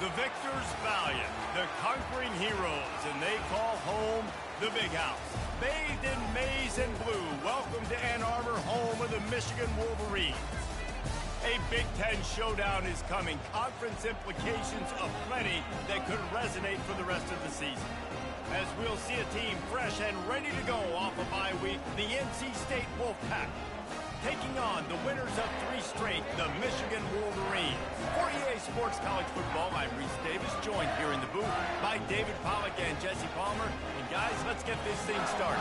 The victors valiant, the conquering heroes, and they call home the Big House. Bathed in maize and blue, welcome to Ann Arbor, home of the Michigan Wolverines. A Big Ten showdown is coming. Conference implications aplenty that could resonate for the rest of the season. As we'll see a team fresh and ready to go off a bye week, the NC State Wolfpack, taking on the winners of 3 straight, the Michigan Wolverines. For EA Sports College Football, I'm Reese Davis, joined here in the booth by David Pollack and Jesse Palmer. And guys, let's get this thing started.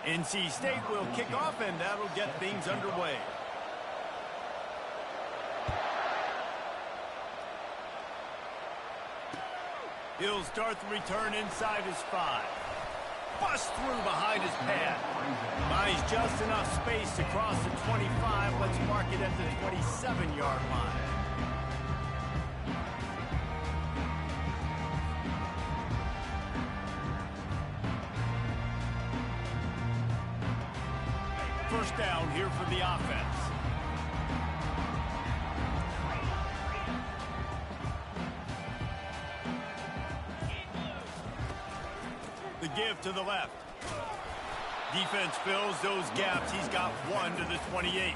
NC State will kick off, and that'll get things underway. He'll start the return inside his 5. Bust through behind his pad. Buys just enough space to cross the 25. Let's mark it at the 27-yard line. First down here for the offense. The give to the left. Defense fills those gaps. He's got 1 to the 28.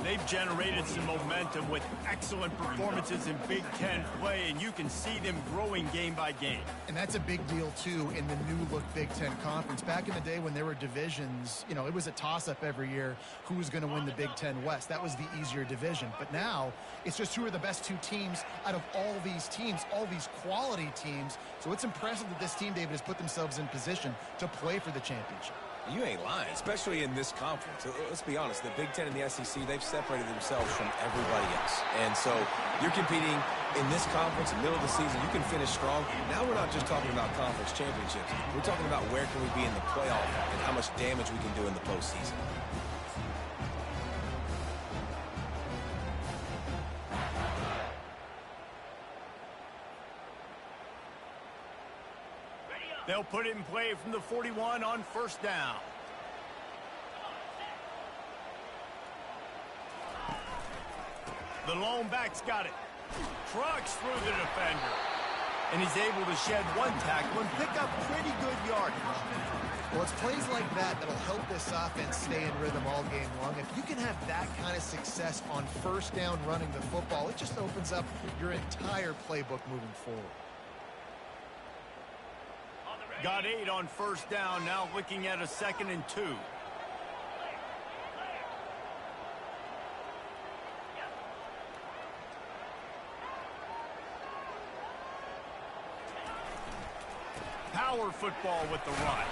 They've generated some momentum with excellent performances in Big Ten play, and you can see them growing game by game. And that's a big deal, too, in the new-look Big Ten Conference. Back in the day when there were divisions, you know, it was a toss-up every year who was going to win the Big Ten West. That was the easier division. But now, it's just who are the best 2 teams out of all these teams, all these quality teams. So it's impressive that this team, David, has put themselves in position to play for the championship. You ain't lying, especially in this conference. Let's be honest, the Big Ten and the SEC, they've separated themselves from everybody else. And so you're competing in this conference, in the middle of the season, you can finish strong. Now we're not just talking about conference championships. We're talking about where can we be in the playoff and how much damage we can do in the postseason. They'll put it in play from the 41 on first down. The lone back's got it. Trucks through the defender. And he's able to shed 1 tackle and pick up pretty good yardage. Well, it's plays like that that'll help this offense stay in rhythm all game long. If you can have that kind of success on first down running the football, it just opens up your entire playbook moving forward. Got 8 on first down, now looking at a 2nd and 2. Power football with the run.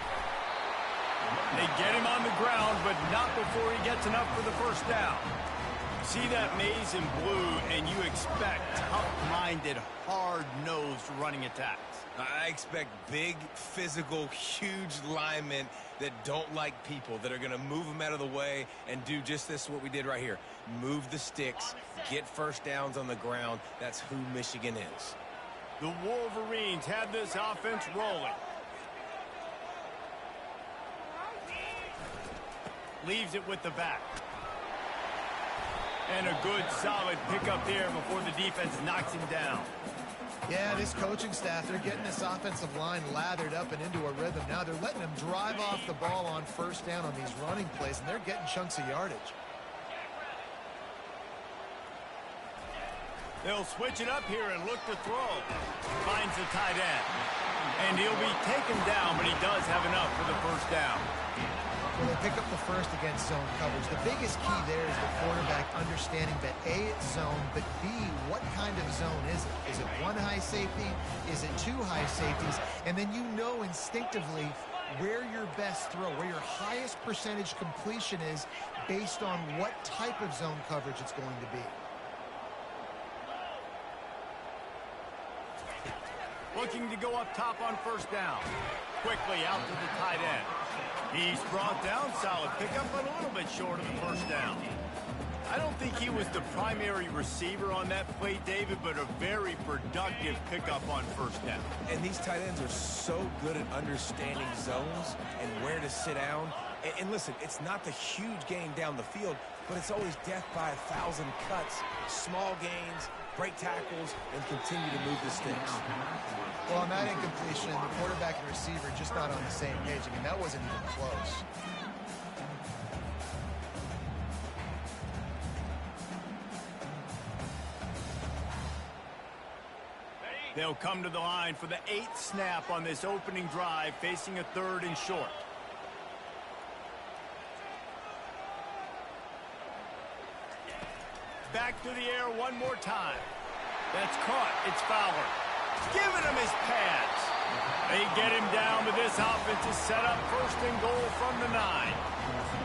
They get him on the ground, but not before he gets enough for the first down. See that maize in blue, and you expect tough-minded, hard-nosed running attacks. I expect big, physical, huge linemen that don't like people, that are going to move them out of the way and do just this, what we did right here. Move the sticks, get first downs on the ground. That's who Michigan is. The Wolverines have this offense rolling. Leaves it with the back. And a good, solid pickup there before the defense knocks him down. Yeah, this coaching staff, they're getting this offensive line lathered up and into a rhythm. Now they're letting them drive off the ball on first down on these running plays, and they're getting chunks of yardage. They'll switch it up here and look to throw. Finds the tight end. And he'll be taken down, but he does have enough for the first down. Well, they pick up the first against zone coverage. The biggest key there is the quarterback understanding that A, it's zone, but B, what kind of zone is it? Is it 1 high safety? Is it 2 high safeties? And then you know instinctively where your best throw, where your highest percentage completion is based on what type of zone coverage it's going to be. Looking to go up top on first down. Quickly out to the tight end. He's brought down, solid pickup, but a little bit short of the first down. I don't think he was the primary receiver on that play, David, but a very productive pickup on first down. And these tight ends are so good at understanding zones and where to sit down. And listen, it's not the huge gain down the field, but it's always death by 1,000 cuts, small gains, break tackles, and continue to move the sticks. Well, on that incompletion, the quarterback and receiver just not on the same page. I mean, that wasn't even close. They'll come to the line for the 8th snap on this opening drive, facing a 3rd and short. Back to the air one more time. That's caught. It's Fowler. Giving him his pads. They get him down, but this offense is set up 1st and goal from the 9.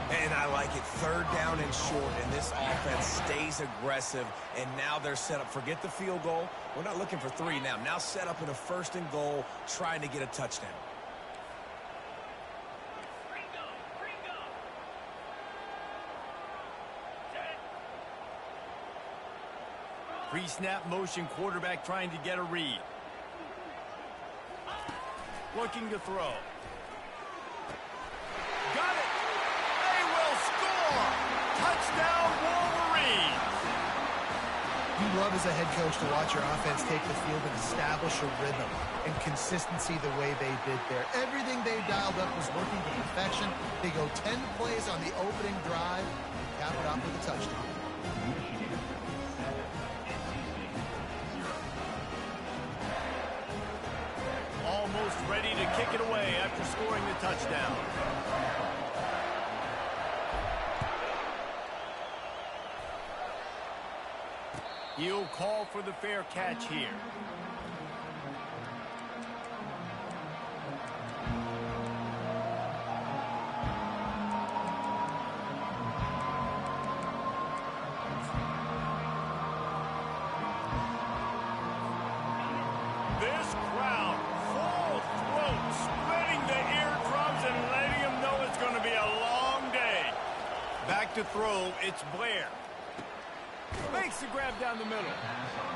And I like it. 3rd down and short, and this offense stays aggressive. And now they're set up. Forget the field goal. We're not looking for 3 now. Now set up in a 1st and goal, trying to get a touchdown. Pre-snap motion, quarterback trying to get a read. Looking to throw. Got it! They will score! Touchdown, Wolverines! You love as a head coach to watch your offense take the field and establish a rhythm and consistency the way they did there. Everything they dialed up was working to perfection. They go 10 plays on the opening drive and cap it off with a touchdown. Almost ready to kick it away after scoring the touchdown. He'll call for the fair catch here. This crowd, full throat, spreading the eardrums and letting them know it's going to be a long day. Back to throw, it's Blair. Makes the grab down the middle.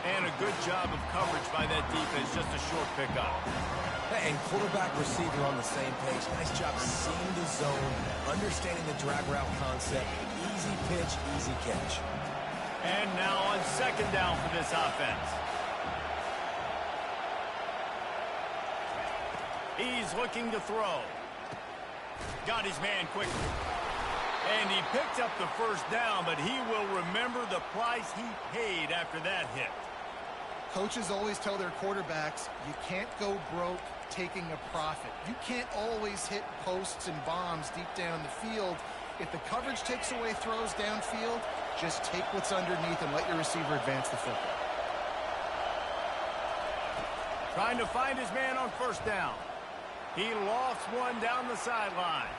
And a good job of coverage by that defense, just a short pickup. And quarterback receiver on the same page. Nice job seeing the zone, understanding the drag route concept. Easy pitch, easy catch. And now on 2nd down for this offense. He's looking to throw. Got his man quickly. And he picked up the 1st down, but he will remember the price he paid after that hit. Coaches always tell their quarterbacks, you can't go broke taking a profit. You can't always hit posts and bombs deep down the field. If the coverage takes away throws downfield, just take what's underneath and let your receiver advance the football. Trying to find his man on 1st down. He lost one down the sideline.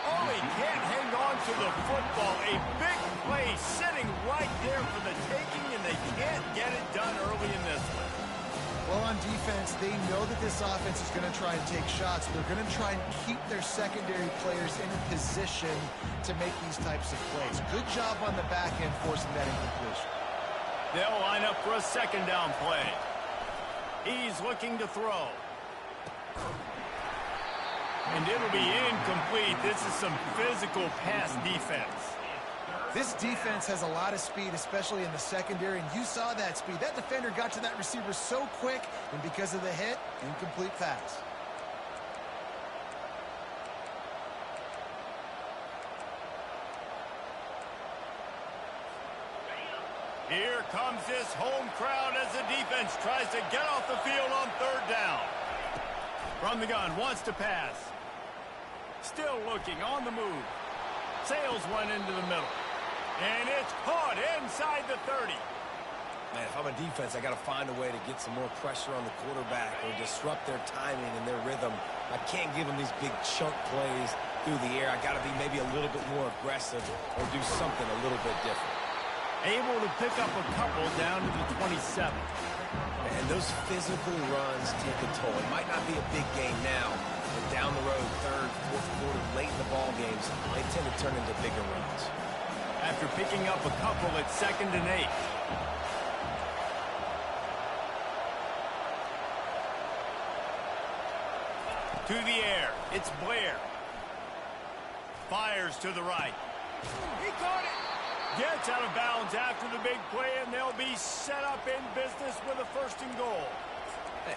Oh, he can't hang on to the football. A big play sitting right there for the taking, and they can't get it done early in this one. Well, on defense, they know that this offense is going to try and take shots. They're going to try and keep their secondary players in position to make these types of plays. Good job on the back end forcing that incompletion. They'll line up for a 2nd down play. He's looking to throw. And it'll be incomplete. This is some physical pass defense. This defense has a lot of speed, especially in the secondary, and you saw that speed. That defender got to that receiver so quick, and because of the hit, incomplete pass. Here comes this home crowd as the defense tries to get off the field on 3rd down. From the gun, wants to pass. Still looking, on the move. Sails one into the middle. And it's caught inside the 30. Man, if I'm a defense, I got to find a way to get some more pressure on the quarterback or disrupt their timing and their rhythm. I can't give them these big chunk plays through the air. I got to be maybe a little bit more aggressive or do something a little bit different. Able to pick up a couple down to the 27. And those physical runs take a toll. It might not be a big game now, but down the road, 3rd, 4th quarter, late in the ball games, they tend to turn into bigger runs. after picking up a couple at 2nd and 8. To the air, it's Blair. Fires to the right. He caught it. Gets out of bounds after the big play, and they'll be set up in business with a 1st and goal.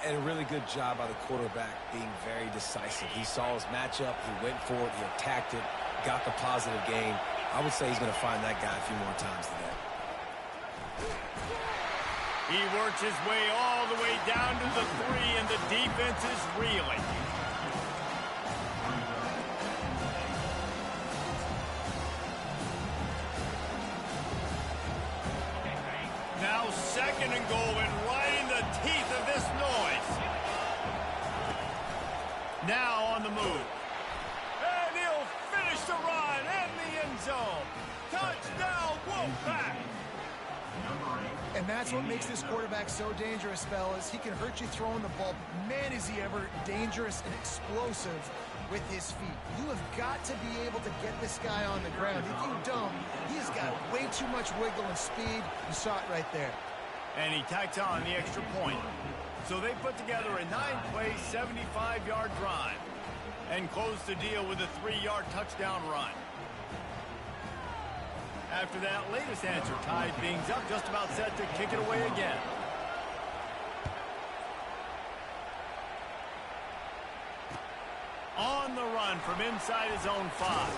And a really good job by the quarterback being very decisive. He saw his matchup, he went for it, he attacked it, got the positive gain. I would say he's going to find that guy a few more times today. He works his way all the way down to the 3, and the defense is reeling. Now 2nd and goal, and right in the teeth of this noise. Now on the move. And he'll finish the run in the end zone. Touchdown, Wolfpack. And that's what makes this quarterback so dangerous, fellas. He can hurt you throwing the ball, but man, is he ever dangerous and explosive with his feet. You have got to be able to get this guy on the ground. If you don't, he's got way too much wiggle and speed. You saw it right there. And he tacks on the extra point. So they put together a 9-play, 75-yard drive and close the deal with a 3-yard touchdown run. After that latest answer tied things up, just about set to kick it away again. On the run from inside his own 5.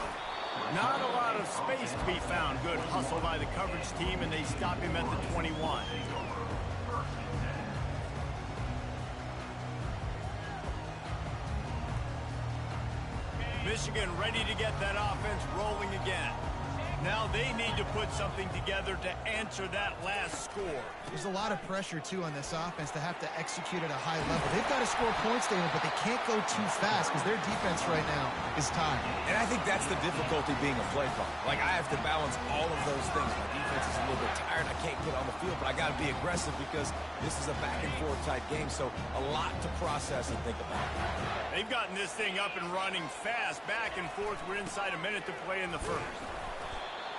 Not a lot of space to be found. Good hustle by the coverage team, and they stop him at the 21. Michigan ready to get that offense rolling again. Now they need to put something together to answer that last score. There's a lot of pressure, too, on this offense to have to execute at a high level. They've got to score points, David, but they can't go too fast because their defense right now is tired. And I think that's the difficulty being a play caller. Like, I have to balance all of those things. My defense is a little bit tired. I can't get on the field, but I got to be aggressive because this is a back-and-forth type game, so a lot to process and think about. They've gotten this thing up and running fast, back and forth. We're inside a minute to play in the first.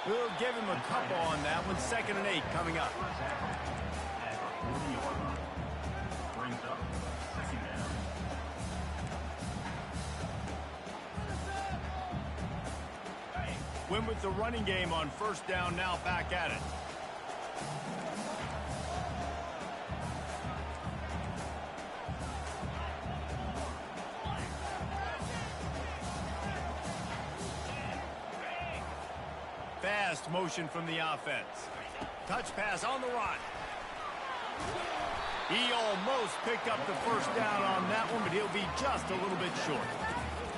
We'll give him a couple on that one. 2nd and 8 coming up. Win with the running game on 1st down, now back at it. Fast motion from the offense. Touch pass on the run. He almost picked up the 1st down on that one, but he'll be just a little bit short.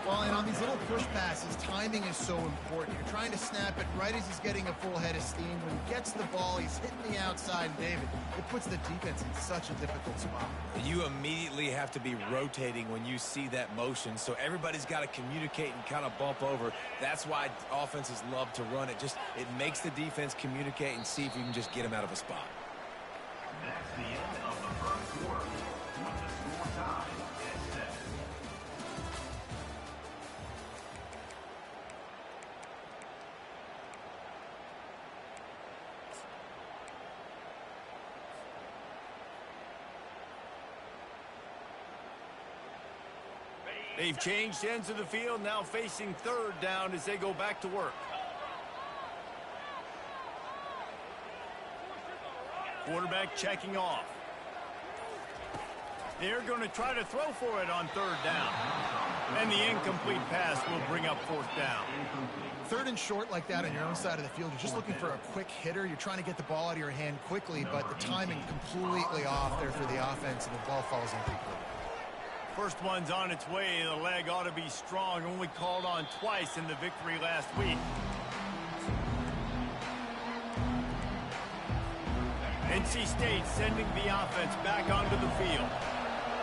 Well, and on these little push passes, timing is so important. You're trying to snap it right as he's getting a full head of steam. When he gets the ball, he's hitting the outside, and David, it puts the defense in such a difficult spot. You immediately have to be rotating when you see that motion, so everybody's got to communicate and kind of bump over. That's why offenses love to run it. It makes the defense communicate and see if you can just get him out of a spot. That's the end of the first quarter. With the score tied at 7. They've changed ends of the field, now facing 3rd down as they go back to work. Quarterback checking off. They're going to try to throw for it on 3rd down. And the incomplete pass will bring up 4th down. 3rd and short like that on your own side of the field, you're just looking for a quick hitter. You're trying to get the ball out of your hand quickly, but the timing completely off there for the offense, and the ball falls incomplete. First one's on its way. The leg ought to be strong. Only called on twice in the victory last week. NC State sending the offense back onto the field.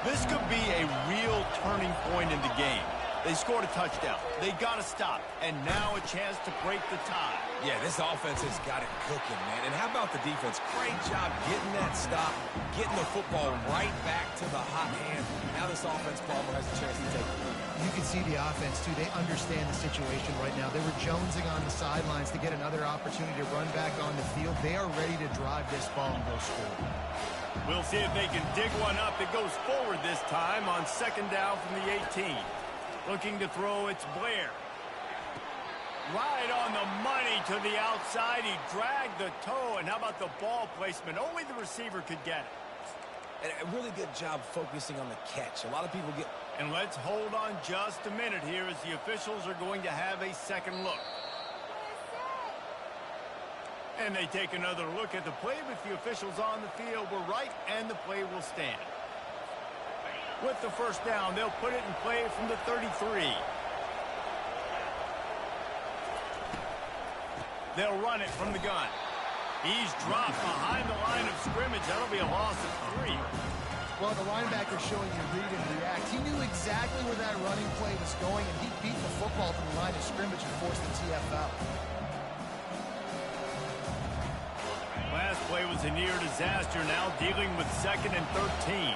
This could be a real turning point in the game. They scored a touchdown. They got to stop. And now a chance to break the tie. Yeah, this offense has got it cooking, man. And how about the defense? Great job getting that stop, getting the football right back to the hot hand. Now this offense, Palmer, has a chance to take it. You can see the offense, too. They understand the situation right now. They were jonesing on the sidelines to get another opportunity to run back on the field. They are ready to drive this ball and go score. We'll see if they can dig one up. It goes forward this time on second down from the 18. Looking to throw, it's Blair. Right on the money to the outside. He dragged the toe, and how about the ball placement? Only the receiver could get it. And a really good job focusing on the catch. A lot of people get... And let's hold on just a minute here as the officials are going to have a second look. And they take another look at the play with the officials on the field. We're right, and the play will stand. With the first down, they'll put it in play from the 33. They'll run it from the gun. He's dropped behind the line of scrimmage. That'll be a loss of 3. Well, the linebacker's showing you read and react. He knew exactly where that running play was going, and he beat the football to the line of scrimmage and forced the TFL. Last play was a near disaster. Now dealing with 2nd and 13.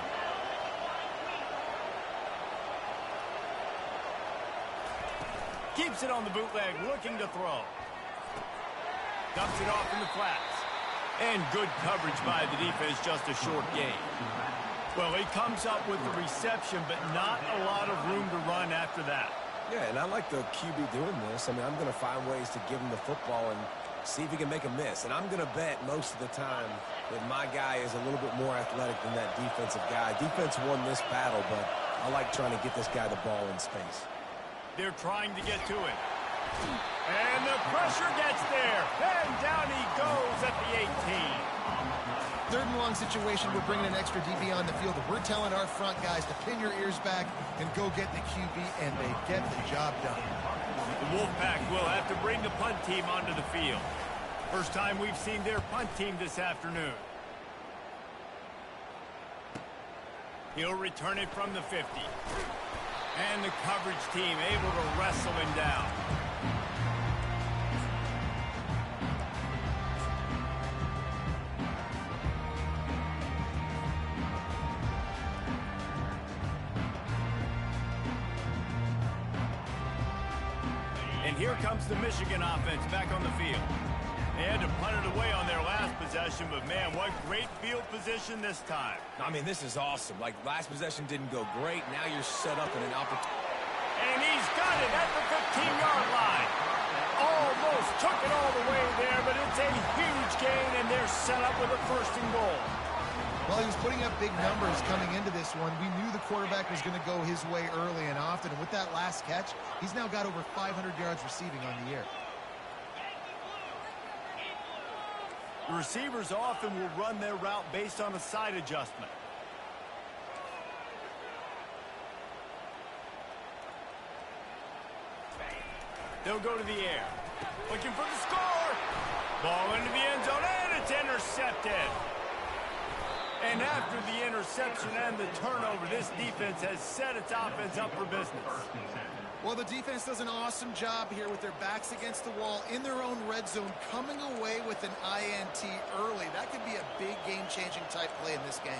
Keeps it on the bootleg, looking to throw. Dumps it off in the flats. And good coverage by the defense, just a short gain. Well, he comes up with the reception, but not a lot of room to run after that. Yeah, and I like the QB doing this. I mean, I'm going to find ways to give him the football and see if he can make a miss. And I'm going to bet most of the time that my guy is a little bit more athletic than that defensive guy. Defense won this battle, but I like trying to get this guy the ball in space. They're trying to get to it. And the pressure gets there. And down he goes at the 18. 3rd and long situation, we're bringing an extra DB on the field. We're telling our front guys to pin your ears back and go get the QB, and they get the job done. The Wolfpack will have to bring the punt team onto the field. First time we've seen their punt team this afternoon. He'll return it from the 50. And the coverage team able to wrestle him down. And here comes the Michigan offense back on the field. They had to punt it away on their last possession, but man, what great field position this time. I mean, this is awesome. Like, last possession didn't go great. Now you're set up in an opportunity. And he's got it at the 15-yard line. Almost took it all the way there, but it's a huge gain, and they're set up with a 1st and goal. Well, he was putting up big numbers coming into this one. We knew the quarterback was going to go his way early and often, and with that last catch, he's now got over 500 yards receiving on the year. The receivers often will run their route based on a side adjustment. They'll go to the air. Looking for the score. Ball into the end zone, and it's intercepted. And after the interception and the turnover, this defense has set its offense up for business. Well, the defense does an awesome job here with their backs against the wall in their own red zone, coming away with an INT early. That could be a big game-changing type play in this game.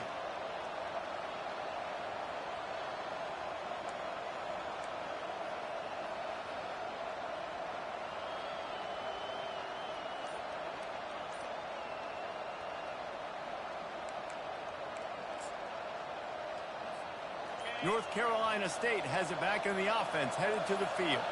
North Carolina State has it back in the offense, headed to the field.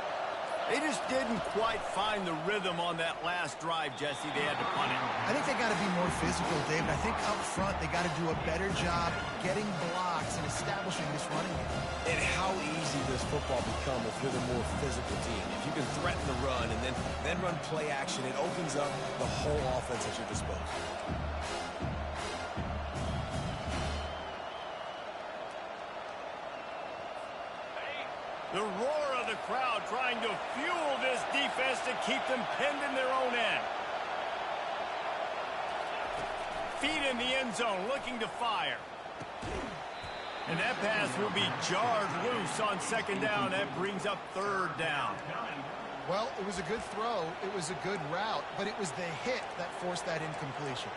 They just didn't quite find the rhythm on that last drive, Jesse. They had to punt it. I think they got to be more physical, David. I think up front they got to do a better job getting blocks and establishing this running game. And how easy does football become if you're the more physical team? If you can threaten the run and then run play action, it opens up the whole offense at your disposal. The roar of the crowd trying to fuel this defense to keep them pinned in their own end. Feet in the end zone, looking to fire. And that pass will be jarred loose on 2nd down. That brings up 3rd down. Well, it was a good throw. It was a good route, but it was the hit that forced that incompletion.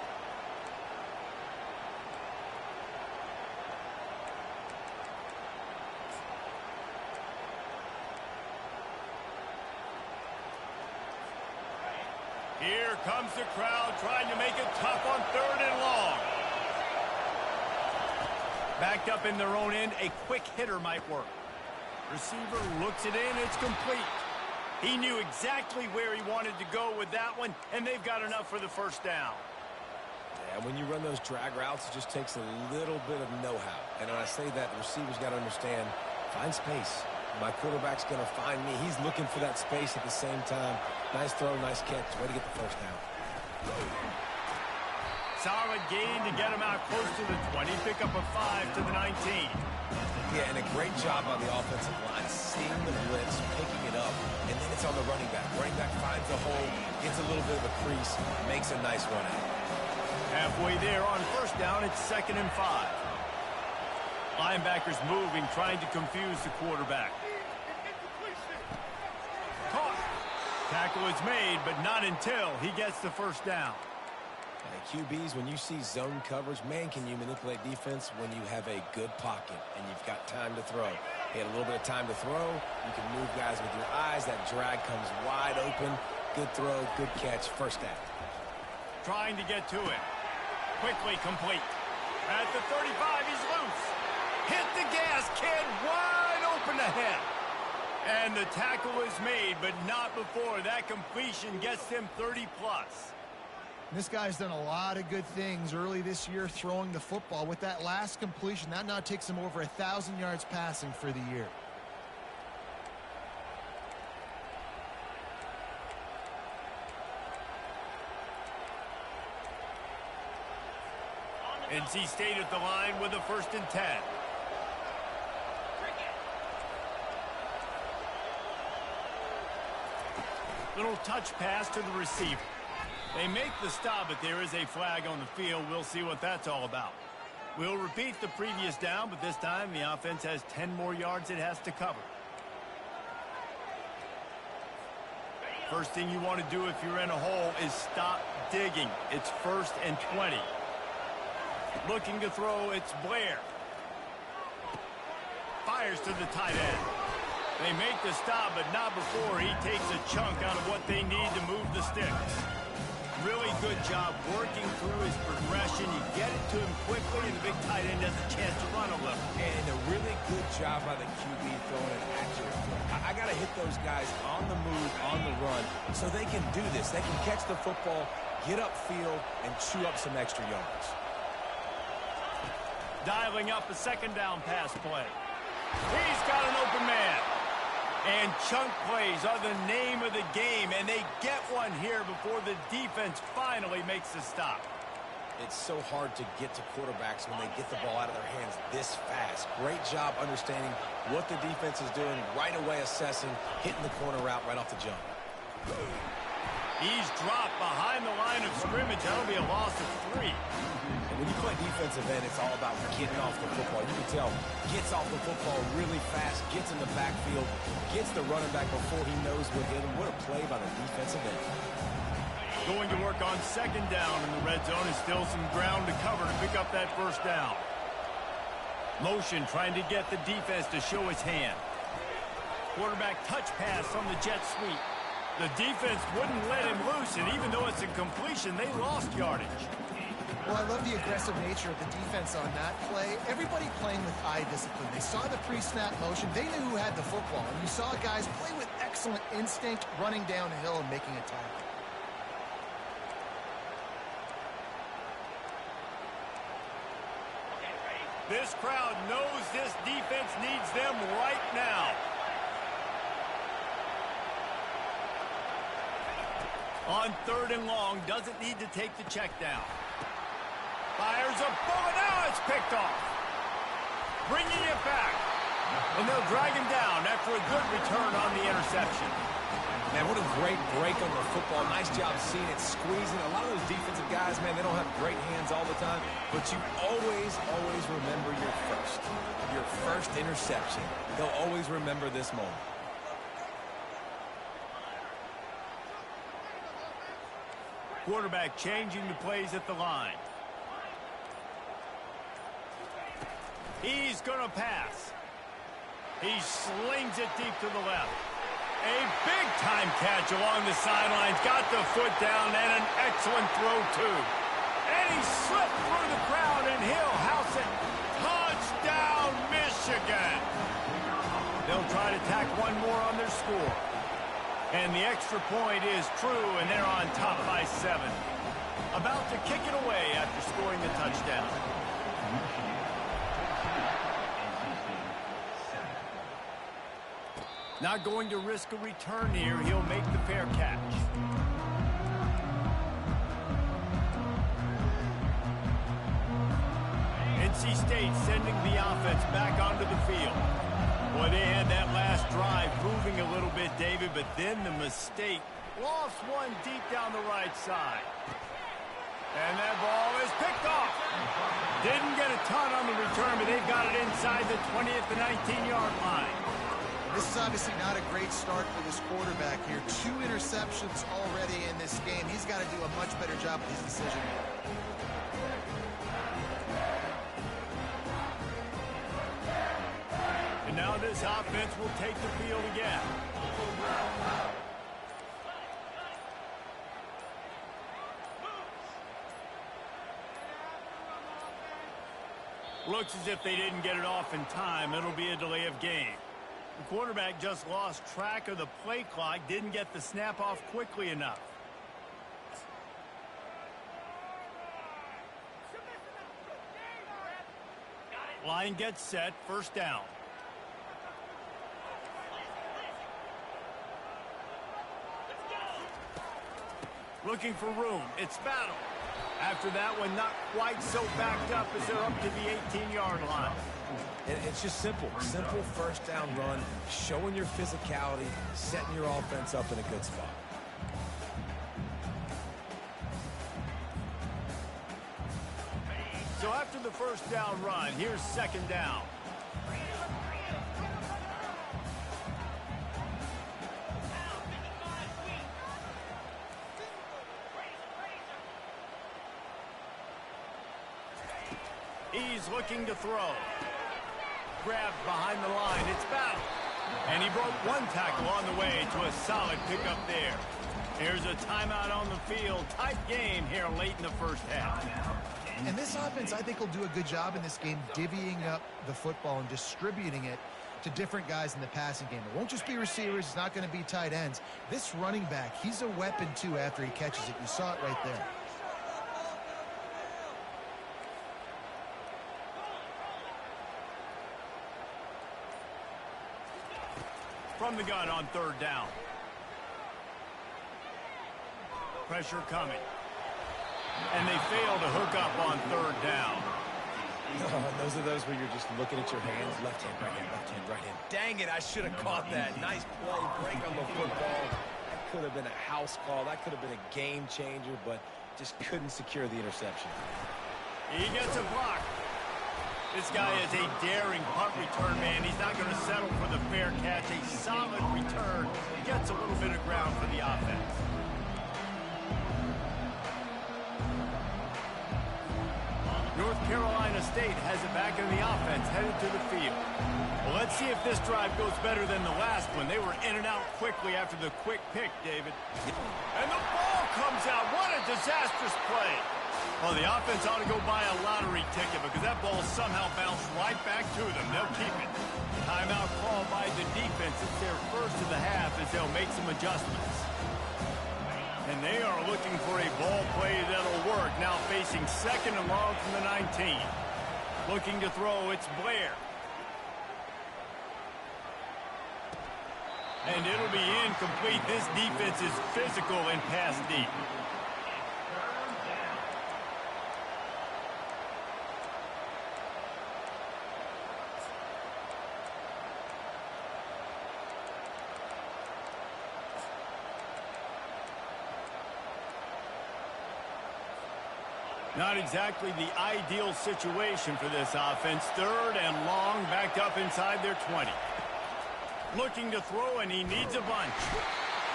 Here comes the crowd trying to make it tough on 3rd and long. Backed up in their own end, a quick hitter might work. Receiver looks it in, it's complete. He knew exactly where he wanted to go with that one, and they've got enough for the first down. Yeah, when you run those drag routes, it just takes a little bit of know-how. And when I say that, the receiver's got to understand, find space. My quarterback's going to find me. He's looking for that space at the same time. Nice throw, nice catch. Way to get the first down. Solid gain to get him out close to the 20. Pick up a 5 to the 19. Yeah, and a great job on the offensive line, seeing the blitz, picking it up, and then it's on the running back. Running back finds a hole, gets a little bit of a crease, makes a nice run out. Halfway there on first down, it's 2nd and 5. Linebackers moving, trying to confuse the quarterback. Caught. Tackle is made, but not until he gets the first down. QBs, when you see zone coverage, man, can you manipulate defense when you have a good pocket and you've got time to throw. He had a little bit of time to throw. You can move guys with your eyes. That drag comes wide open. Good throw, good catch, first down. Trying to get to it. Quickly complete. At the 35, he's loose. Hit the gas, kid, wide open ahead. And the tackle is made, but not before that completion gets them 30-plus. This guy's done a lot of good things early this year throwing the football. With that last completion, that now takes him over 1,000 yards passing for the year. NC State at the line with a 1st and 10. Little touch pass to the receiver. They make the stop, but there is a flag on the field. We'll see what that's all about. We'll repeat the previous down, but this time the offense has 10 more yards it has to cover. First thing you want to do if you're in a hole is stop digging. It's 1st and 20. Looking to throw, it's Blair. Fires to the tight end. They make the stop, but not before he takes a chunk out of what they need to move the sticks. Really good job working through his progression. You get it to him quickly, and the big tight end has a chance to run a little. And a really good job by the QB throwing an accurate throw. I got to hit those guys on the move, on the run, so they can do this. They can catch the football, get upfield, and chew up some extra yards. Dialing up a 2nd down pass play. He's got an open man. And chunk plays are the name of the game, and they get one here before the defense finally makes the stop. It's so hard to get to quarterbacks when they get the ball out of their hands this fast. Great job understanding what the defense is doing, right away assessing, hitting the corner route right off the jump. He's dropped behind the line of scrimmage. That'll be a loss of 3. When you play defensive end, it's all about getting off the football. You can tell, gets off the football really fast, gets in the backfield, gets the running back before he knows what hit him. What a play by the defensive end. Going to work on 2nd down in the red zone is still some ground to cover to pick up that first down. Motion trying to get the defense to show his hand. Quarterback touch pass on the jet sweep. The defense wouldn't let him loose, and even though it's a completion, they lost yardage. Well, I love the aggressive nature of the defense on that play. Everybody playing with eye discipline. They saw the pre-snap motion. They knew who had the football. And you saw guys play with excellent instinct, running downhill and making a tackle. This crowd knows this defense needs them right now. On 3rd and long, doesn't need to take the check down. Fires a bullet. Now it's picked off. Bringing it back. And they'll drag him down after a good return on the interception. Man, what a great break on the football. Nice job seeing it, squeezing. A lot of those defensive guys, man, they don't have great hands all the time, but you always remember your first interception. They'll always remember this moment. Quarterback changing the plays at the line. He's going to pass. He slings it deep to the left. A big-time catch along the sidelines. Got the foot down and an excellent throw, too. And he slipped through the crowd, and he'll house it. Touchdown, Michigan! They'll try to tack one more on their score. And the extra point is true, and they're on top by 7. About to kick it away after scoring the touchdown. Not going to risk a return here. He'll make the fair catch. NC State sending the offense back onto the field. Boy, they had that last drive moving a little bit, David, but then the mistake. Lost one deep down the right side. And that ball is picked off. Didn't get a ton on the return, but they've got it inside the 20 at the 19-yard line. This is obviously not a great start for this quarterback here. 2 interceptions already in this game. He's got to do a much better job with his decision. And now this offense will take the field again. Looks as if they didn't get it off in time. It'll be a delay of game. The quarterback just lost track of the play clock, didn't get the snap off quickly enough. Line gets set, first down. Looking for room, it's battle. After that one, not quite so backed up as they're up to the 18-yard line. It's just simple. Simple first down run, showing your physicality, setting your offense up in a good spot. So after the first down run, here's second down. He's looking to throw. Grabbed behind the line. It's battle. And he broke one tackle on the way to a solid pickup there. Here's a timeout on the field. Tight game here late in the first half. And this offense, I think, will do a good job in this game divvying up the football and distributing it to different guys in the passing game. It won't just be receivers. It's not going to be tight ends. This running back, he's a weapon, too, after he catches it. You saw it right there. From the gun on third down. Pressure coming. And they fail to hook up on third down. Those are those where you're just looking at your hands. Left hand, right hand, left hand, right hand. Dang it, I should have caught that. Nice play, break on the football. That could have been a house call. That could have been a game changer, but just couldn't secure the interception. He gets a block. This guy is a daring punt return man. He's not going to settle for the fair catch. A solid return. Gets a little bit of ground for the offense. North Carolina State has it back in the offense, headed to the field. Well, let's see if this drive goes better than the last one. They were in and out quickly after the quick pick, David. And the ball comes out. What a disastrous play. Well, the offense ought to go buy a lottery ticket because that ball somehow bounced right back to them. They'll keep it. Timeout called by the defense. It's their first of the half as they'll make some adjustments. And they are looking for a ball play that'll work. Now facing second and long from the 19. Looking to throw, it's Blair. And it'll be incomplete. This defense is physical and pass deep. Not exactly the ideal situation for this offense. Third and long, backed up inside their 20. Looking to throw, and he needs a bunch.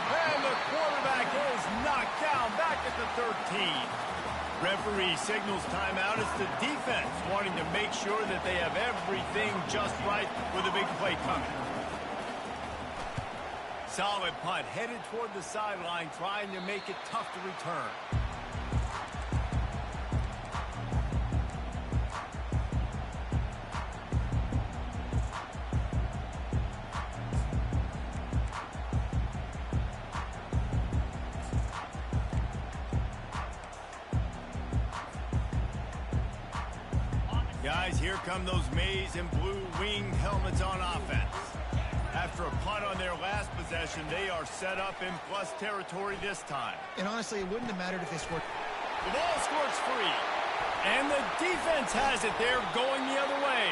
And the quarterback is knocked down back at the 13. Referee signals timeout. It's the defense wanting to make sure that they have everything just right with a big play coming. Solid punt, headed toward the sideline, trying to make it tough to return. Guys, here come those maize and blue winged helmets on offense. After a punt on their last possession, they are set up in plus territory this time. And honestly, it wouldn't have mattered if they scored. The ball squirts free. And the defense has it. They're going the other way.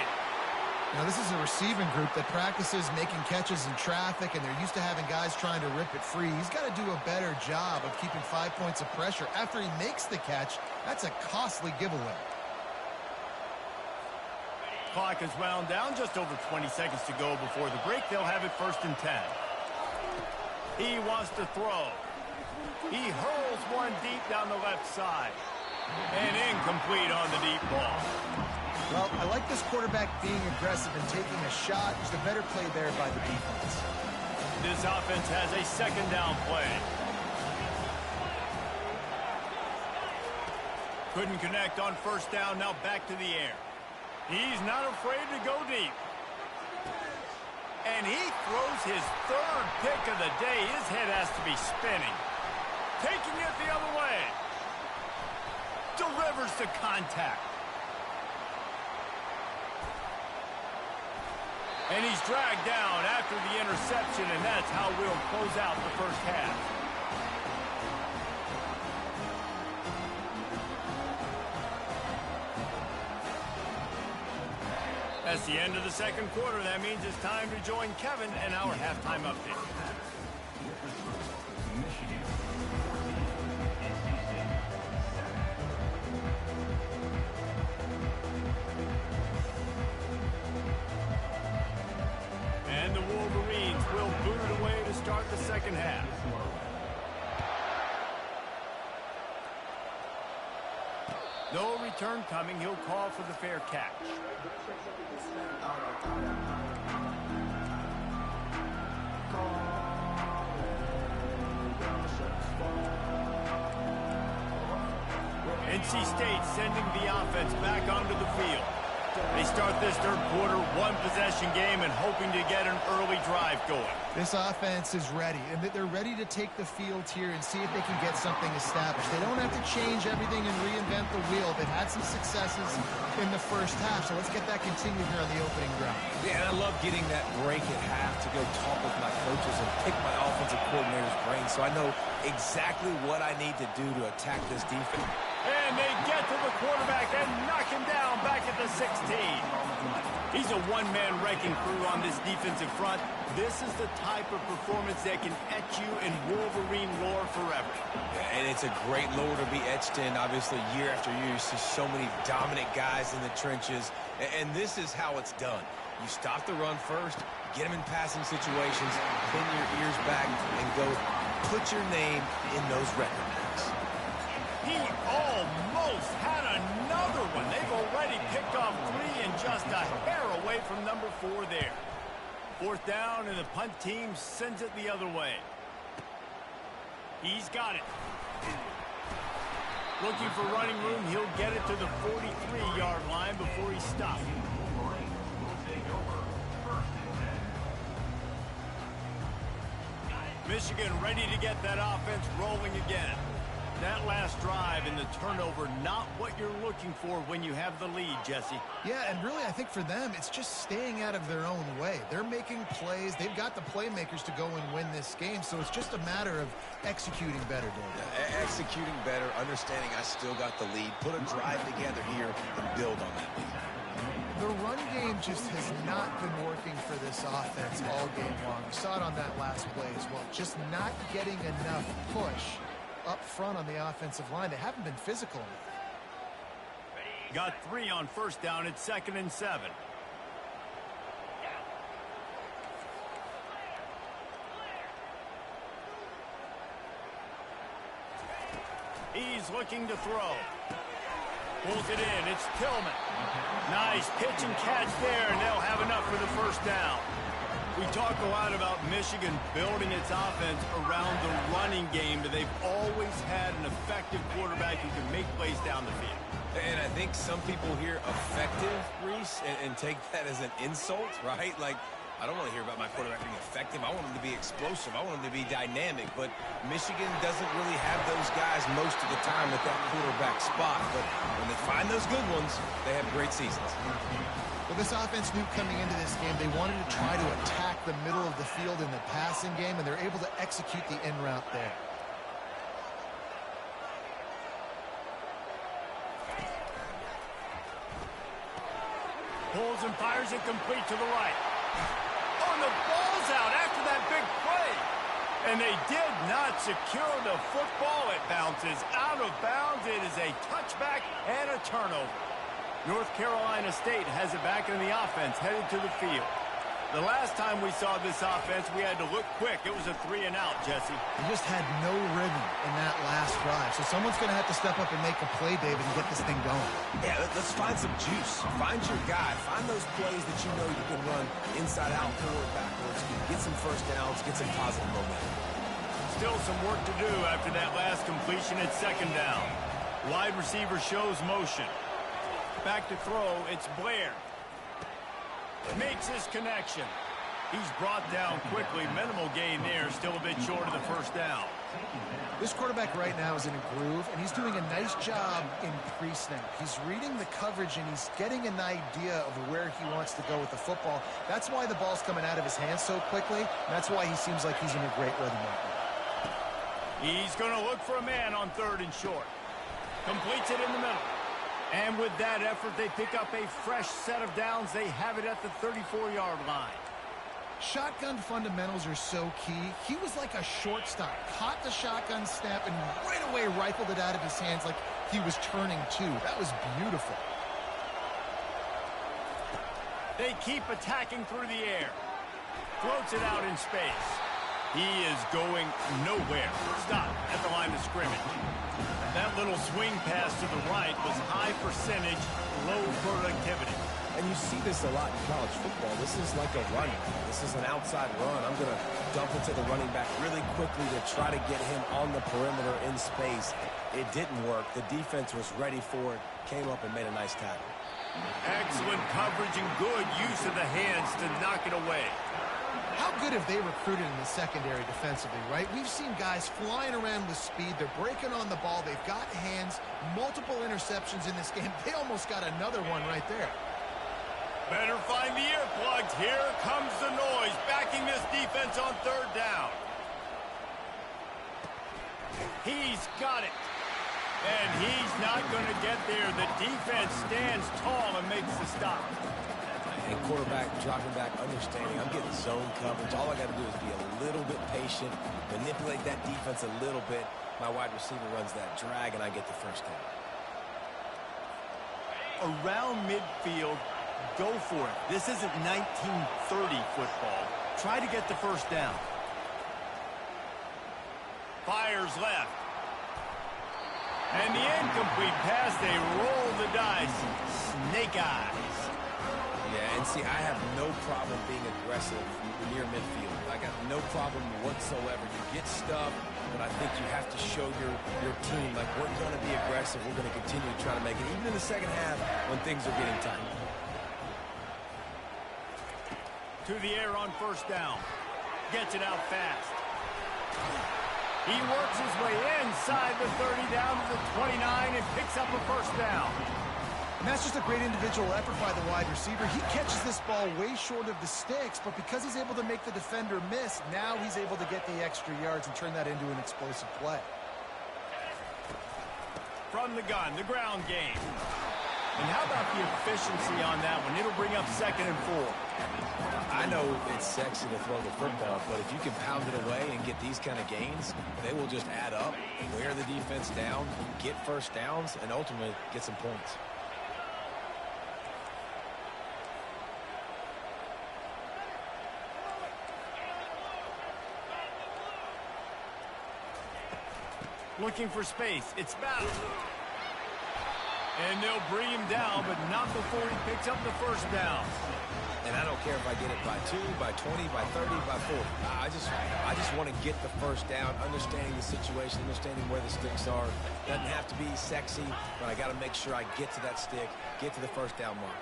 Now, this is a receiving group that practices making catches in traffic, and they're used to having guys trying to rip it free. He's got to do a better job of keeping 5 points of pressure. After he makes the catch, that's a costly giveaway. Clock is wound down, just over 20 seconds to go before the break. They'll have it 1st and 10. He wants to throw. He hurls one deep down the left side. And incomplete on the deep ball. Well, I like this quarterback being aggressive and taking a shot. There's a better play there by the defense. This offense has a 2nd down play. Couldn't connect on 1st down, now back to the air. He's not afraid to go deep. And he throws his 3rd pick of the day. His head has to be spinning. Taking it the other way. Delivers the contact. And he's dragged down after the interception, and that's how we'll close out the 1st half. That's the end of the 2nd quarter. That means it's time to join Kevin and our halftime update. And the Wolverines will boot it away to start the 2nd half. No return coming. He'll call for the fair catch. NC State sending the offense back onto the field. They start this 3rd quarter 1-possession game and hoping to get an early drive going. This offense is ready, and they're ready to take the field here and see if they can get something established. They don't have to change everything and reinvent the wheel. They've had some successes in the 1st half, so let's get that continued here on the opening drive. Yeah, and I love getting that break at half to go talk with my coaches and pick my offensive coordinator's brain so I know exactly what I need to do to attack this defense. And they get to the quarterback and knock him down back at the 16. He's a one-man wrecking crew on this defensive front. This is the type of performance that can etch you in Wolverine lore forever. And it's a great lore to be etched in. Obviously, year after year, you see so many dominant guys in the trenches. And this is how it's done. You stop the run first, get them in passing situations, pin your ears back, and go put your name in those record books. He almost had another one. They've already picked off 3 and just a hair away from number 4 there. 4th down, and the punt team sends it the other way. He's got it. Looking for running room. He'll get it to the 43-yard line before he stops. Michigan ready to get that offense rolling again. That last drive and the turnover, not what you're looking for when you have the lead, Jesse. Yeah, and really, I think for them, it's just staying out of their own way. They're making plays. They've got the playmakers to go and win this game, so it's just a matter of executing better, Dave. Executing better, understanding I still got the lead, put a drive together here and build on that lead. The run game just has not been working for this offense all game long. We saw it on that last play as well. Just not getting enough push up front on the offensive line. They haven't been physical enough. Got 3 on 1st down. It's 2nd and 7. He's looking to throw. Pulls it in. It's Tillman. Nice pitch and catch there, and they'll have enough for the 1st down. We talk a lot about Michigan building its offense around the running game, but they've always had an effective quarterback who can make plays down the field. And I think some people hear effective, Reese, and take that as an insult, right? Like, I don't want to hear about my quarterback being effective. I want him to be explosive. I want him to be dynamic. But Michigan doesn't really have those guys most of the time at that quarterback spot. But when they find those good ones, they have great seasons. Well, this offense knew coming into this game they wanted to try to attack the middle of the field in the passing game, and they're able to execute the in route there. Pulls and fires it complete to the right. Oh, and the ball's out after that big play. And they did not secure the football. It bounces out of bounds. It is a touchback and a turnover. North Carolina State has it back in the offense, headed to the field. The last time we saw this offense, we had to look quick. It was a 3-and-out, Jesse. They just had no rhythm in that last drive. So someone's going to have to step up and make a play, David, and get this thing going. Yeah, let's find some juice. Find your guy. Find those plays that you know you can run inside out, forward, backwards. Get some first downs, get some positive momentum. Still some work to do after that last completion at second down. Wide receiver shows motion. Back to throw, it's Blair. Makes his connection. He's brought down quickly. Minimal gain there, still a bit short of the first down. This quarterback right now is in a groove, and he's doing a nice job in pre-snap. He's reading the coverage, and he's getting an idea of where he wants to go with the football. That's why the ball's coming out of his hands so quickly. That's why he seems like he's in a great rhythm right now. He's going to look for a man on 3rd and short. Completes it in the middle. And with that effort, they pick up a fresh set of downs. They have it at the 34-yard line. Shotgun fundamentals are so key. He was like a shortstop. Caught the shotgun snap and right away rifled it out of his hands like he was turning two. That was beautiful. They keep attacking through the air. Floats it out in space. He is going nowhere. Stop at the line of scrimmage. That little swing pass to the right was high percentage, low productivity. And you see this a lot in college football. This is like a run. This is an outside run. I'm going to dump it to the running back really quickly to try to get him on the perimeter in space. It didn't work. The defense was ready for it, came up and made a nice tackle. Excellent coverage and good use of the hands to knock it away. How good have they recruited in the secondary defensively, right? We've seen guys flying around with speed. They're breaking on the ball. They've got hands, multiple interceptions in this game. They almost got another one right there. Better find the earplugs. Here comes the noise, backing this defense on 3rd down. He's got it. And he's not going to get there. The defense stands tall and makes the stop. And quarterback dropping back, understanding I'm getting zone coverage. All I got to do is be a little bit patient, manipulate that defense a little bit. My wide receiver runs that drag, and I get the first down. Around midfield, go for it. This isn't 1930 football. Try to get the first down. Fires left. And the incomplete pass, they roll the dice. Snake eyes. Yeah, and see, I have no problem being aggressive near midfield. I got no problem whatsoever. You get stuff, but I think you have to show your team, like, we're going to be aggressive. We're going to continue to try to make it, even in the second half when things are getting tight. To the air on 1st down. Gets it out fast. He works his way inside the 30 down to the 29 and picks up a 1st down. And that's just a great individual effort by the wide receiver. He catches this ball way short of the sticks, but because he's able to make the defender miss, now he's able to get the extra yards and turn that into an explosive play. From the gun, the ground game. And how about the efficiency on that one? It'll bring up 2nd and 4. I know it's sexy to throw the football, but if you can pound it away and get these kind of gains, they will just add up, wear the defense down, get first downs, and ultimately get some points. Looking for space. It's Battle. And they'll bring him down, but not before he picks up the 1st down. And I don't care if I get it by 2, by 20, by 30, by 40. I just want to get the first down, understanding the situation, understanding where the sticks are. Doesn't have to be sexy, but I got to make sure I get to that stick, get to the first down mark.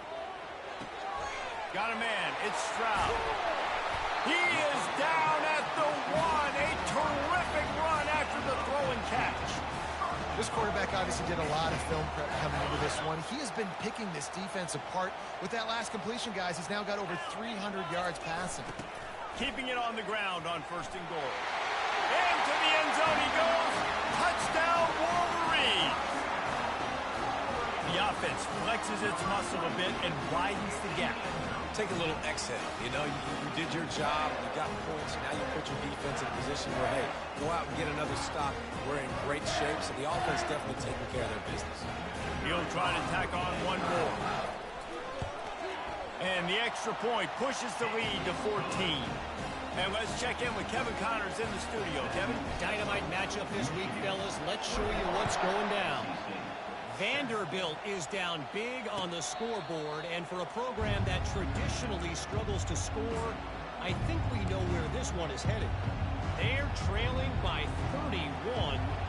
Got a man. It's Stroud. He is down at the 1. A terrific run after the throw and catch. This quarterback obviously did a lot of film prep coming into this one. He has been picking this defense apart. With that last completion, guys, he's now got over 300 yards passing. Keeping it on the ground on 1st and goal. Into the end zone he goes. Touchdown, Wolverines. The offense flexes its muscle a bit and widens the gap. Take a little exhale. You know, you did your job. You got points. Now you put your defense in a position where, hey, go out and get another stop. We're in great shape, so the offense definitely taking care of their business. He'll try to tack on one more. And the extra point pushes the lead to 14. And let's check in with Kevin Connors in the studio. Kevin? Dynamite matchup this week, fellas. Let's show you what's going down. Vanderbilt is down big on the scoreboard, and for a program that traditionally struggles to score, I think we know where this one is headed. They're trailing by 31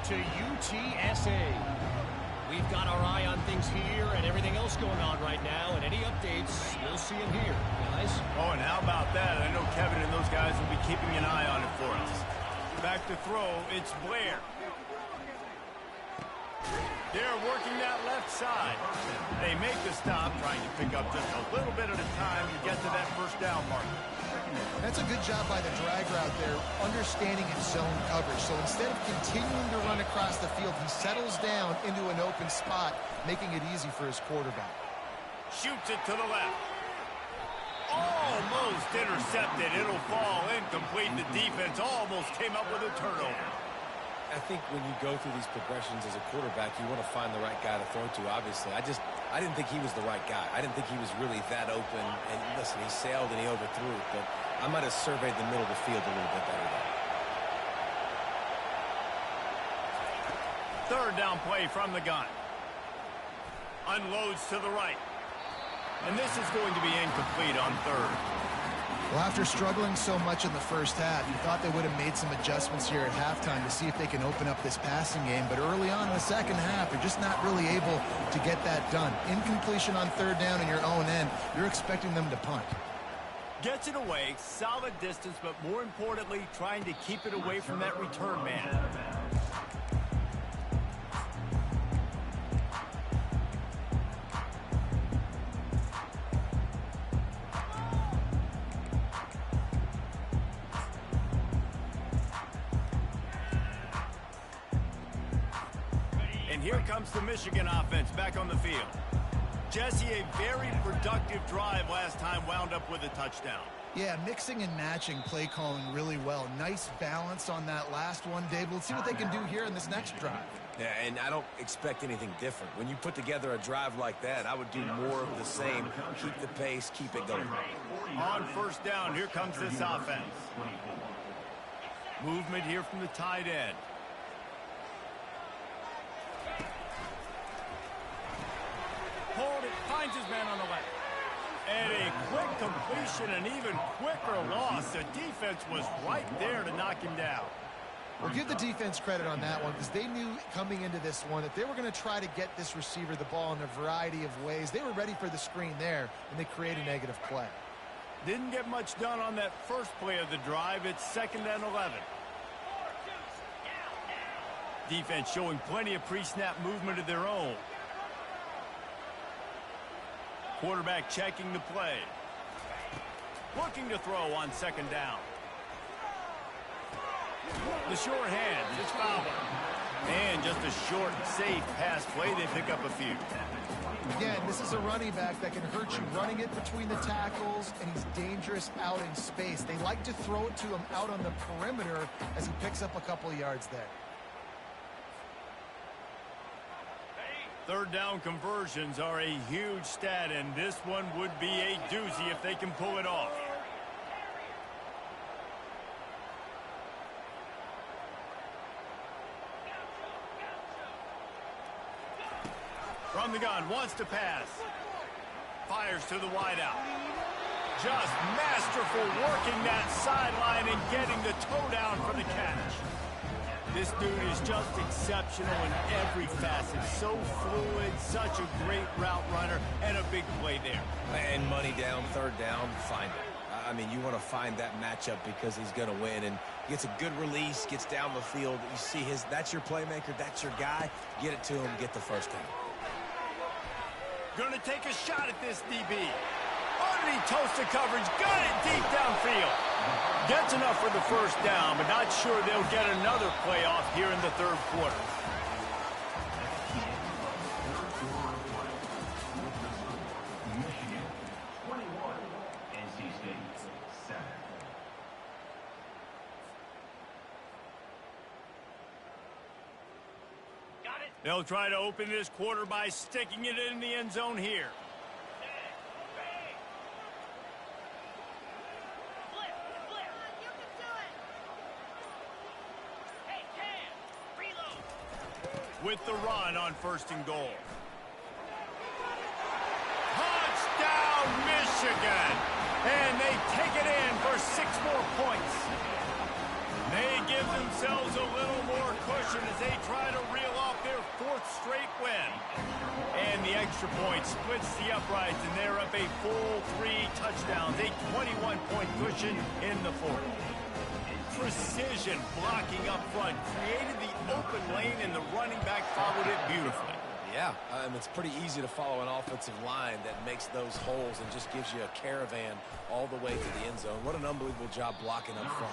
to UTSA. We've got our eye on things here and everything else going on right now, and any updates, you'll see them here, guys. Oh, and how about that? I know Kevin and those guys will be keeping an eye on it for us. Back to throw, it's Blair. They're working that left side. They make the stop, trying to pick up just a little bit at a time to get to that first down mark. That's a good job by the drag route there, understanding its zone coverage. So instead of continuing to run across the field, he settles down into an open spot, making it easy for his quarterback. Shoots it to the left. Almost intercepted. It'll fall incomplete. The defense almost came up with a turnover. I think when you go through these progressions as a quarterback, you want to find the right guy to throw to, obviously. I didn't think he was the right guy. I didn't think he was really that open. And listen, he sailed and he overthrew it, but I might have surveyed the middle of the field a little bit better there. Third down play from the gun. Unloads to the right. And this is going to be incomplete on third. Well, after struggling so much in the first half, you thought they would have made some adjustments here at halftime to see if they can open up this passing game. But early on in the second half, they're just not really able to get that done. Incompletion on third down in your own end, you're expecting them to punt. Gets it away, solid distance, but more importantly, trying to keep it away from that return man. And here comes the Michigan offense back on the field. Jesse, a very productive drive last time, wound up with a touchdown. Yeah, mixing and matching play calling really well. Nice balance on that last one, Dave. Let's see what they can do here in this next drive. Yeah, and I don't expect anything different. When you put together a drive like that, I would do more of the same. Keep the pace, keep it going. On first down, here comes this offense. Movement here from the tight end. Hold it, finds his man on the left. And a quick completion, an even quicker loss. The defense was right there to knock him down. Well, give the defense credit on that one because they knew coming into this one that they were going to try to get this receiver the ball in a variety of ways. They were ready for the screen there, and they create a negative play. Didn't get much done on that first play of the drive. It's 2nd and 11. Defense showing plenty of pre-snap movement of their own. Quarterback checking the play. Looking to throw on 2nd down. The short hand, it's Fowler. And just a short, safe pass play. They pick up a few. Again, this is a running back that can hurt you running it between the tackles, and he's dangerous out in space. They like to throw it to him out on the perimeter as he picks up a couple of yards there. Third down conversions are a huge stat, and this one would be a doozy if they can pull it off. From the gun, wants to pass. Fires to the wideout. Just masterful working that sideline and getting the toe down for the catch. This dude is just exceptional in every facet. So fluid, such a great route runner, and a big play there. And money down, third down, find it. I mean, you want to find that matchup because he's going to win, and gets a good release, gets down the field. You see that's your playmaker, that's your guy. Get it to him, get the first down. Going to take a shot at this DB. Underneath toasted coverage, got it deep downfield. Gets enough for the first down, but not sure they'll get another play off here in the third quarter. Michigan 21, NC State 7. They'll try to open this quarter by sticking it in the end zone here. With the run on first and goal. Touchdown, Michigan! And they take it in for 6 more points. They give themselves a little more cushion as they try to reel off their 4th straight win. And the extra point splits the uprights, and they're up a full 3 touchdowns, a 21-point cushion in the 4th. Precision blocking up front, created the open lane, and the running back followed it beautifully. Yeah, it's pretty easy to follow an offensive line that makes those holes and just gives you a caravan all the way to the end zone. What an unbelievable job blocking up front.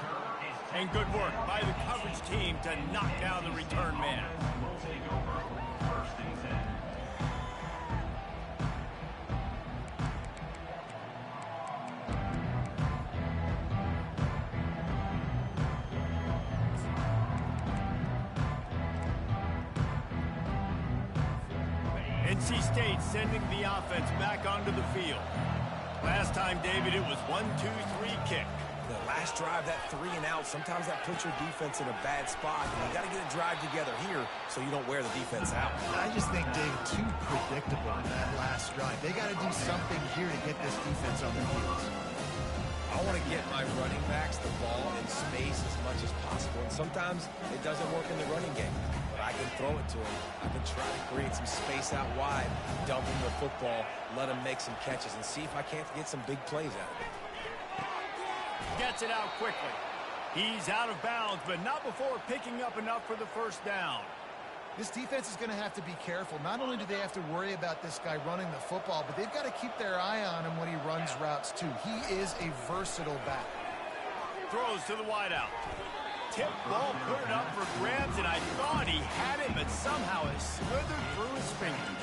And good work by the coverage team to knock down the return man. Will take over first and 10. NC State sending the offense back onto the field. Last time, David, it was 1-2-3 kick. The last drive, that 3 and out, sometimes that puts your defense in a bad spot. And you got to get a drive together here so you don't wear the defense out. I just think, David, too predictable in that last drive. They got to do something here to get this defense on their heels. I want to get my running backs the ball in space as much as possible. And sometimes it doesn't work in the running game. I can throw it to him. I can try to create some space out wide, dump him the football, let him make some catches, and see if I can't get some big plays out of it. Gets it out quickly. He's out of bounds, but not before picking up enough for the first down. This defense is going to have to be careful. Not only do they have to worry about this guy running the football, but they've got to keep their eye on him when he runs routes, too. He is a versatile back. Throws to the wideout. Tip ball, put it up for grabs, and I thought he had it, but somehow it slithered through his fingers.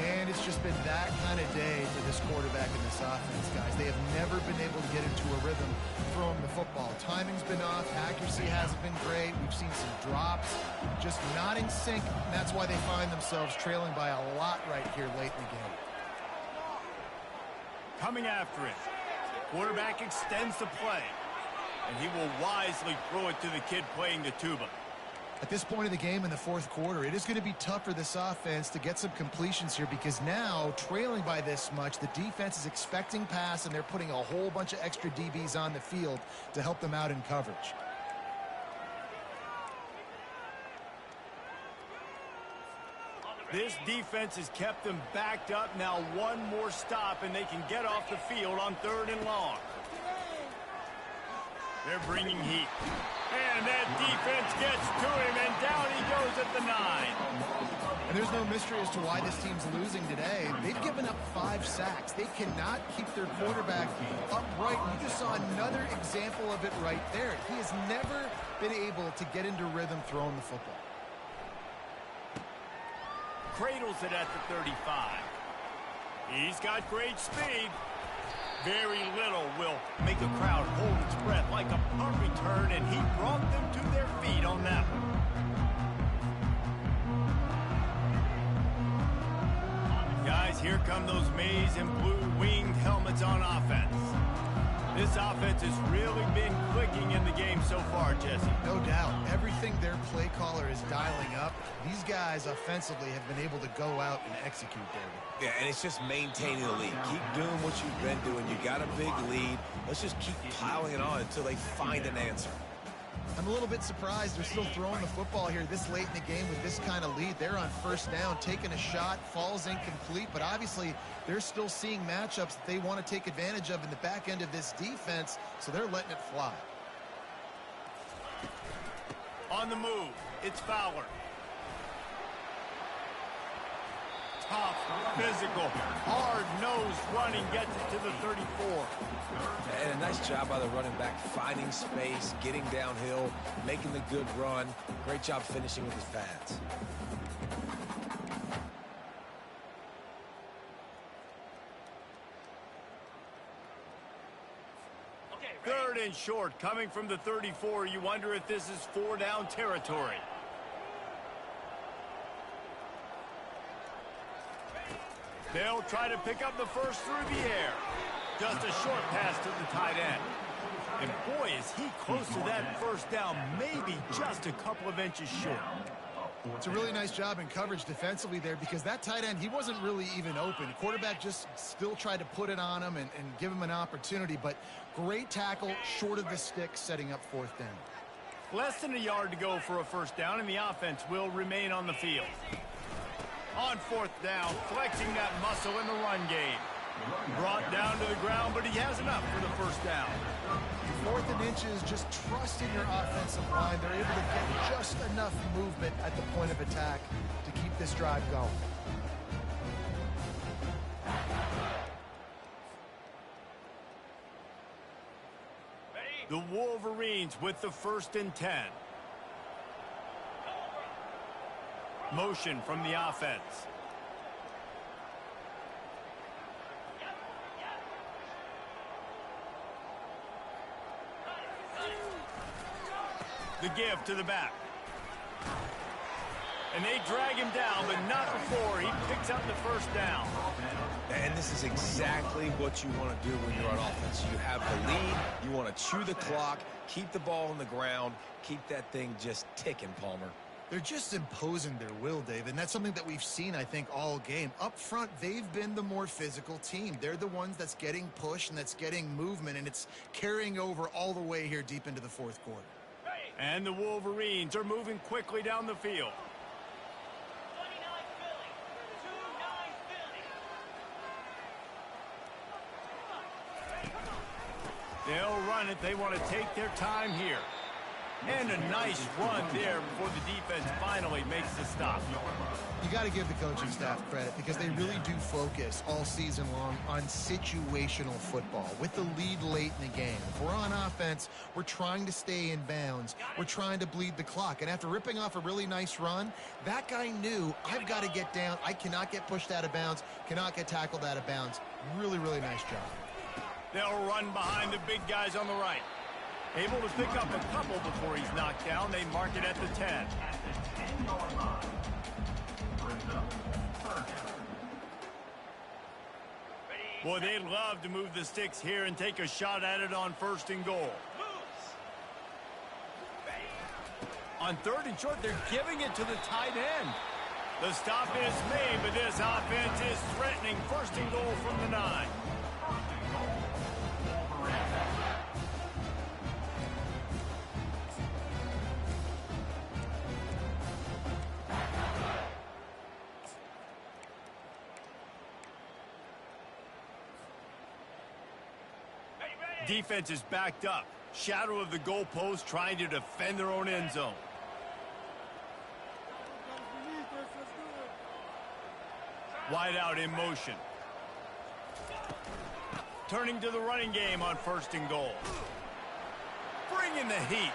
And it's just been that kind of day for this quarterback in this offense, guys. They have never been able to get into a rhythm throwing the football. Timing's been off. Accuracy hasn't been great. We've seen some drops, just not in sync, and that's why they find themselves trailing by a lot right here late in the game. Coming after it. Quarterback extends the play. And he will wisely throw it to the kid playing the tuba. At this point of the game in the 4th quarter, it is going to be tough for this offense to get some completions here because now, trailing by this much, the defense is expecting pass, and they're putting a whole bunch of extra DBs on the field to help them out in coverage. This defense has kept them backed up. Now one more stop, and they can get off the field on 3rd and long. They're bringing heat. And that defense gets to him, and down he goes at the 9. And there's no mystery as to why this team's losing today. They've given up 5 sacks. They cannot keep their quarterback upright. You just saw another example of it right there. He has never been able to get into rhythm throwing the football. Cradles it at the 35. He's got great speed. Very little will make a crowd hold its breath like a punt return, and he brought them to their feet on that one. Guys, here come those maize and blue winged helmets on offense. This offense has really been clicking in the game so far, Jesse. No doubt. Everything their play caller is dialing up, These guys offensively have been able to go out and execute, David. Yeah, and it's just maintaining the lead. Keep doing what you've been doing. You got a big lead. Let's just keep piling it on until they find an answer. I'm a little bit surprised they're still throwing the football here this late in the game with this kind of lead. They're on first down, taking a shot, falls incomplete, but obviously they're still seeing matchups that they want to take advantage of in the back end of this defense, so they're letting it fly. On the move, it's Fowler. Tough, physical, hard-nosed running gets it to the 34. And a nice job by the running back, finding space, getting downhill, making the good run. Great job finishing with his pads. Third and short, coming from the 34. You wonder if this is 4-down territory. They'll try to pick up the first through the air. Just a short pass to the tight end. And boy, is he close to that first down, maybe just a couple of inches short. It's a really nice job in coverage defensively there because that tight end, he wasn't really even open. Quarterback just still tried to put it on him and give him an opportunity, but great tackle, short of the stick, setting up fourth down. Less than a yard to go for a first down, and the offense will remain on the field. On fourth down, flexing that muscle in the run game. Brought down to the ground, but he has enough for the first down. Fourth and inches, just trusting your offensive line. They're able to get just enough movement at the point of attack to keep this drive going. The Wolverines with the 1st and 10. Motion from the offense. The give to the back. And they drag him down, but not before he picks up the first down. And this is exactly what you want to do when you're on offense. You have the lead, you want to chew the clock, keep the ball on the ground, keep that thing just ticking, Palmer. They're just imposing their will, Dave, and that's something that we've seen, I think, all game. Up front, they've been the more physical team. They're the ones that's getting pushed and that's getting movement, and it's carrying over all the way here deep into the fourth quarter. And the Wolverines are moving quickly down the field. They'll run it. They want to take their time here. And a nice run there before the defense finally makes the stop. You got to give the coaching staff credit because they really do focus all season long on situational football with the lead late in the game. If we're on offense, we're trying to stay in bounds. We're trying to bleed the clock. And after ripping off a really nice run, that guy knew, I've got to get down. I cannot get pushed out of bounds, cannot get tackled out of bounds. Really, really nice job. They'll run behind the big guys on the right. Able to pick up a couple before he's knocked down. They mark it at the 10. Boy, they'd love to move the sticks here and take a shot at it on 1st and goal. On 3rd and short, they're giving it to the tight end. The stop is made, but this offense is threatening 1st and goal from the 9. Defense is backed up. Shadow of the goalpost trying to defend their own end zone. Wide out in motion. Turning to the running game on 1st and goal. Bringing the heat.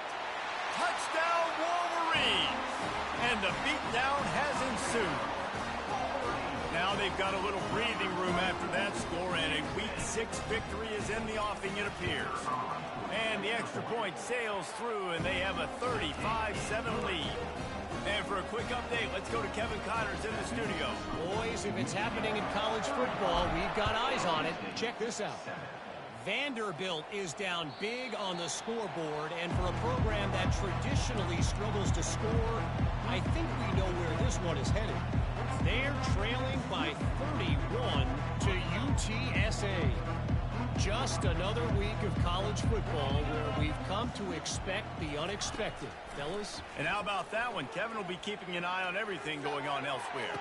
Touchdown Wolverines. And the beatdown has ensued. Now they've got a little breathing room after that score, and a Week 6 victory is in the offing, it appears. And the extra point sails through, and they have a 35-7 lead. And for a quick update, let's go to Kevin Connors in the studio. Boys, if it's happening in college football, we've got eyes on it. Check this out. Vanderbilt is down big on the scoreboard, and for a program that traditionally struggles to score, I think we know where this one is headed. They're trailing by 31 to UTSA. Just another week of college football where we've come to expect the unexpected, fellas. And how about that one? Kevin will be keeping an eye on everything going on elsewhere.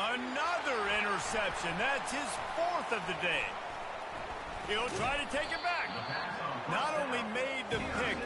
Another interception. That's his 4th of the day. He'll try to take it back. Not only made the pick,